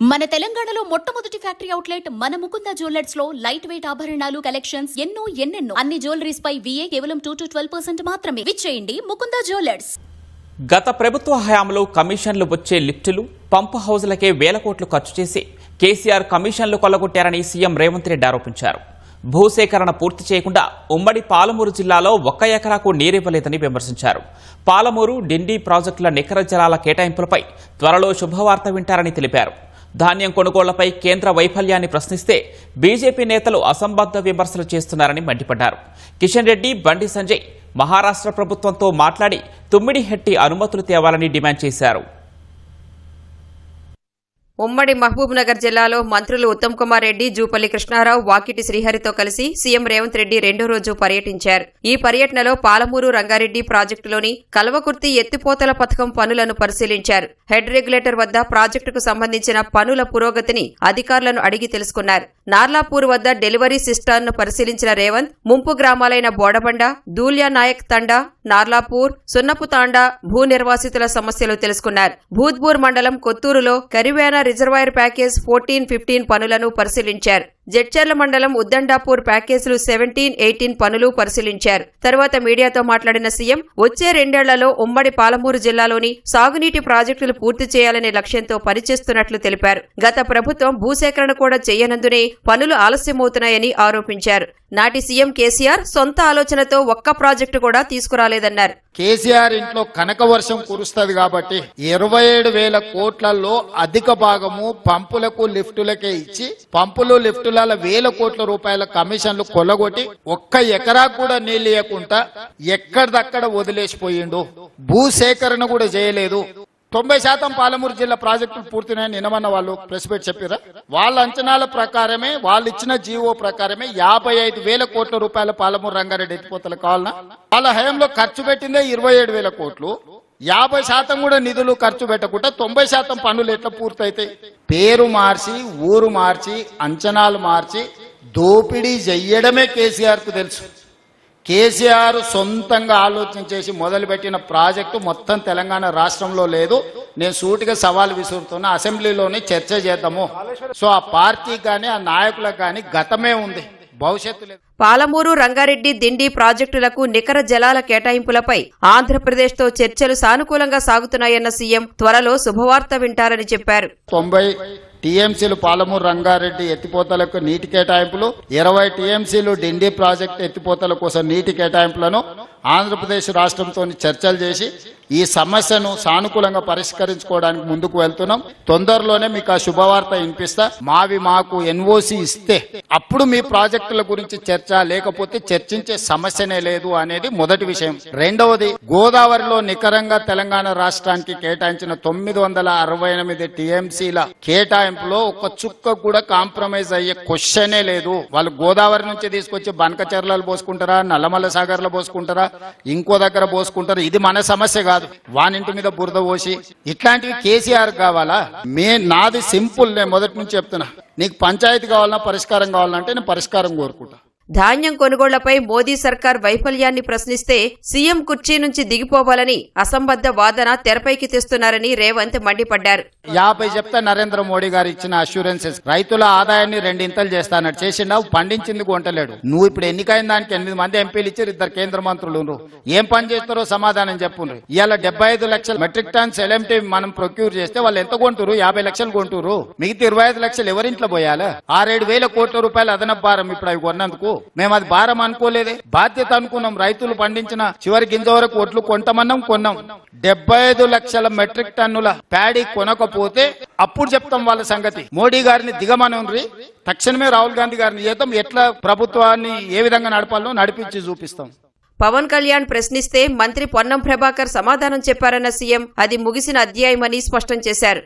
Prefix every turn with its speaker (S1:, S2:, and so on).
S1: మన తెలంగాణలో మొట్టమొదటి ఫ్యాక్టరీ అవుట్లెట్ మన ముకుంద జ్యువెలర్స్ లో లైట్ వెయిట్ ఆభరణాలు కలెక్షన్స్ ఎన్నెన్నో అన్ని జ్యువెలరీస్ పై VA కేవలం 2 to 12% మాత్రమే. విచ్చేయండి ముకుంద జ్యువెలర్స్.
S2: గత ప్రభుత్వ హయాంలో కమిషన్లు వచ్చే లిఫ్టులు పంప్ హౌజులకే వేల కోట్లు ఖర్చు చేసి కేసీఆర్ కమిషన్లు కొల్లగొట్టారని సీఎం రేవంత్ రెడ్డి ఆరోపించారు. భూసేకరణ పూర్తి చేయకుండా ఉమ్మడి పాలమూరు జిల్లాలో 1 ఎకరాకు నీరివ్వలేదని విమర్శించారు. పాలమూరు డిండి ప్రాజెక్టుల నికర జలాల కేటాయింపులపై త్వరలో శుభవార్త వింటారని తెలిపారు. ధాన్యం కొనుగోళ్లపై కేంద్ర వైఫల్యాన్ని ప్రశ్నిస్తే బీజేపీ నేతలు అసంబద్ధ విమర్శలు చేస్తున్నారని మండిపడ్డారు. కిషన్ రెడ్డి, బండి సంజయ్ మహారాష్ట్ర ప్రభుత్వంతో మాట్లాడి తుమ్మిడిహెట్టి అనుమతులు తేవాలని డిమాండ్ చేశారు.
S3: ఉమ్మడి మహబూబ్ నగర్ జిల్లాలో మంత్రులు ఉత్తమ్ కుమార్ రెడ్డి, జూపల్లి కృష్ణారావు, వాకిటి శ్రీహరితో కలిసి సీఎం రేవంత్ రెడ్డి 2వ రోజు పర్యటించారు. ఈ పర్యటనలో పాలమూరు రంగారెడ్డి ప్రాజెక్టులోని కల్వకుర్తి ఎత్తిపోతల పథకం పనులను పరిశీలించారు. హెడ్ రెగ్యులేటర్ వద్ద ప్రాజెక్టుకు సంబంధించిన పనుల పురోగతిని అధికారులను అడిగి తెలుసుకున్నారు. నార్లాపూర్ వద్ద డెలివరీ సిస్టమ్ను పరిశీలించిన రేవంత్ ముంపు గ్రామాలైన బోడబండ, దూల్యానాయక్ తండా, నార్లాపూర్, సున్నపు తాండా భూ నిర్వాసితుల సమస్యలు తెలుసుకున్నారు. భూత్పూర్ మండలం కొత్తూరులో కరివేనా రిజర్వాయర్ ప్యాకేజ్ 14-15 పనులను పరిశీలించారు. జడ్చర్ల మండలం ఉద్దండాపూర్ ప్యాకేజీలు 17-18 పనులు పరిశీలించారు. తరువాత మీడియాతో మాట్లాడిన సీఎం వచ్చే 2 ఏళ్లలో ఉమ్మడి పాలమూరు జిల్లాలోని సాగునీటి ప్రాజెక్టులు పూర్తి చేయాలనే లక్ష్యంతో పనిచేస్తున్నట్లు తెలిపారు. గత ప్రభుత్వం భూసేకరణ కూడా చేయనందునే పనులు ఆలస్యమవుతున్నాయని ఆరోపించారు. నాటి సీఎం కేసీఆర్ సొంత ఆలోచనతో ఒక్క ప్రాజెక్టు కూడా తీసుకురాలేదన్నారు.
S4: కేసీఆర్ ఇంట్లో కనక వర్షం కురుస్తుంది కాబట్టి 27,000 కోట్లలో అధిక భాగము పంపులకు లిఫ్టులకే ఇచ్చి పంపులు లిఫ్టుల 1,000 కోట్ల రూపాయల కమిషన్లు కొల్లగొట్టి 1 ఎకరా కూడా నీళ్ళు ఇవ్వకుండా ఎక్కడిదక్కడ వదిలేసిపోయిండు. భూసేకరణ కూడా చేయలేదు. 90% పాలమూరు జిల్లా ప్రాజెక్టులు పూర్తినాయని నిన్నమన్న వాళ్ళు ప్రెస్ మీట్ చెప్పారా? వాళ్ళ అంచనాల ప్రకారమే, వాళ్ళు ఇచ్చిన జీవో ప్రకారమే 55,000 కోట్ల రూపాయల పాలమూరు రంగారెడ్డి ఎత్తిపోతలు కావాలన్నా వాళ్ళ హయాంలో ఖర్చు పెట్టిందే 27,000 కోట్లు. 50% కూడా నిధులు ఖర్చు పెట్టకుండా 90% పనులు ఎట్లా పూర్తయితాయి? పేరు మార్చి, ఊరు మార్చి, అంచనాలు మార్చి దోపిడీ చెయ్యడమే కేసీఆర్ కు తెలుసు. కేసీఆర్ సొంతంగా ఆలోచన చేసి మొదలుపెట్టిన ప్రాజెక్టు మొత్తం తెలంగాణ రాష్ట్రంలో లేదు. నేను సూటిగా సవాల్ విసురుతున్నా, అసెంబ్లీలోనే చర్చ చేద్దాము. సో ఆ పార్టీకి కానీ ఆ నాయకులకు కానీ గతమే ఉంది, భవిష్యత్తు లేదు.
S3: పాలమూరు రంగారెడ్డి దిండి ప్రాజెక్టులకు నికర జలాల కేటాయింపులపై ఆంధ్రప్రదేశ్తో చర్చలు సానుకూలంగా సాగుతున్నాయన్న సీఎం త్వరలో శుభవార్త వింటారని చెప్పారు.
S4: 90 టీఎంసీలు పాలమూరు రంగారెడ్డి ఎత్తిపోతలకు నీటి కేటాయింపులు, 20 టీఎంసీలు డిండి ప్రాజెక్టు ఎత్తిపోతల కోసం నీటి కేటాయింపులను ఆంధ్రప్రదేశ్ రాష్ట్రంతో చర్చలు చేసి ఈ సమస్యను సానుకూలంగా పరిష్కరించుకోవడానికి ముందుకు వెళ్తున్నాం. తొందరలోనే మీకు ఆ శుభవార్త వినిపిస్తా. మాకు ఎన్ఓసి ఇస్తే అప్పుడు మీ ప్రాజెక్టుల గురించి చర్చ, లేకపోతే చర్చించే సమస్యనే లేదు అనేది మొదటి విషయం. రెండవది, గోదావరిలో నికరంగా తెలంగాణ రాష్ట్రానికి కేటాయించిన 968 టీఎంసీల కేటాయింపులో ఒక చుక్క కూడా కాంప్రమైజ్ అయ్యే క్వశ్చనే లేదు. వాళ్ళు గోదావరి నుంచి తీసుకొచ్చి బనకచెర్లలో పోసుకుంటారా, నల్లమల్ల సాగర్లో పోసుకుంటారా, ఇంకో దగ్గర పోసుకుంటారా, ఇది మన సమస్య కాదు. వానింటి మీద బురద పోసి ఇట్లాంటివి కేసీఆర్ కావాలా? నాది సింపుల్. నేను మొదటి నుంచి చెప్తున్నా, నీకు పంచాయతీ కావాలన్నా పరిష్కారం కావాలంటే నేను పరిష్కారం కోరుకుంటా.
S3: ధాన్యం కొనుగోళ్లపై మోదీ సర్కార్ వైఫల్యాన్ని ప్రశ్నిస్తే సీఎం కుర్చీ నుంచి దిగిపోవాలని అసంబద్ధ వాదన తెరపైకి తెస్తున్నారని రేవంత్ మండిపడ్డారు.
S4: 50 చెప్తా నరేంద్ర మోడీ గారు ఇచ్చిన అష్యూరెన్సెస్, రైతుల ఆదాయాన్ని 2 ఇంతలు చేస్తానని చేసిండు. పండించింది కొంటలేడు. నువ్వు ఇప్పుడు ఎన్నికైన దానికి 8 మంది ఎంపీలు ఇచ్చారు, 2 కేంద్ర మంత్రులు. ఏం పని చేస్తారో సమాధానం చెప్పుండ్రు. ఇవాళ 75 లక్షల మెట్రిక్ టన్స్ ఎల్ఎంటీ మనం ప్రొక్యూర్ చేస్తే వాళ్ళు ఎంత కొంటారు? 50 లక్షలు కొంటారు. మిగతా 25 లక్షలు ఎవరింట్లో పోయాలా? 6-7 కోట్ల రూపాయలు అదనపు భారం ఇప్పుడు అవి కొన్నందుకు. మేము అది భారం అనుకోలేదే, బాధ్యత అనుకున్నాం. రైతులు పండించిన చివరి గింజ వరకు ఒట్లు కొంటామన్నాం, కొన్నాం. 75 లక్షల మెట్రిక్ టన్నుల ప్యాడీ కొనకపోతే అప్పుడు చెప్తాం వాళ్ళ సంగతి. మోడీ గారిని దిగమనుండ్రి, తక్షణమే రాహుల్ గాంధీ గారిని చేద్దాం. ఎట్లా ప్రభుత్వాన్ని ఏ విధంగా నడపాలో నడిపించి చూపిస్తాం.
S3: పవన్ కళ్యాణ్ ప్రశ్నిస్తే మంత్రి పొన్నం ప్రభాకర్ సమాధానం చెప్పారన్న సీఎం అది ముగిసిన అధ్యాయమని స్పష్టం చేశారు.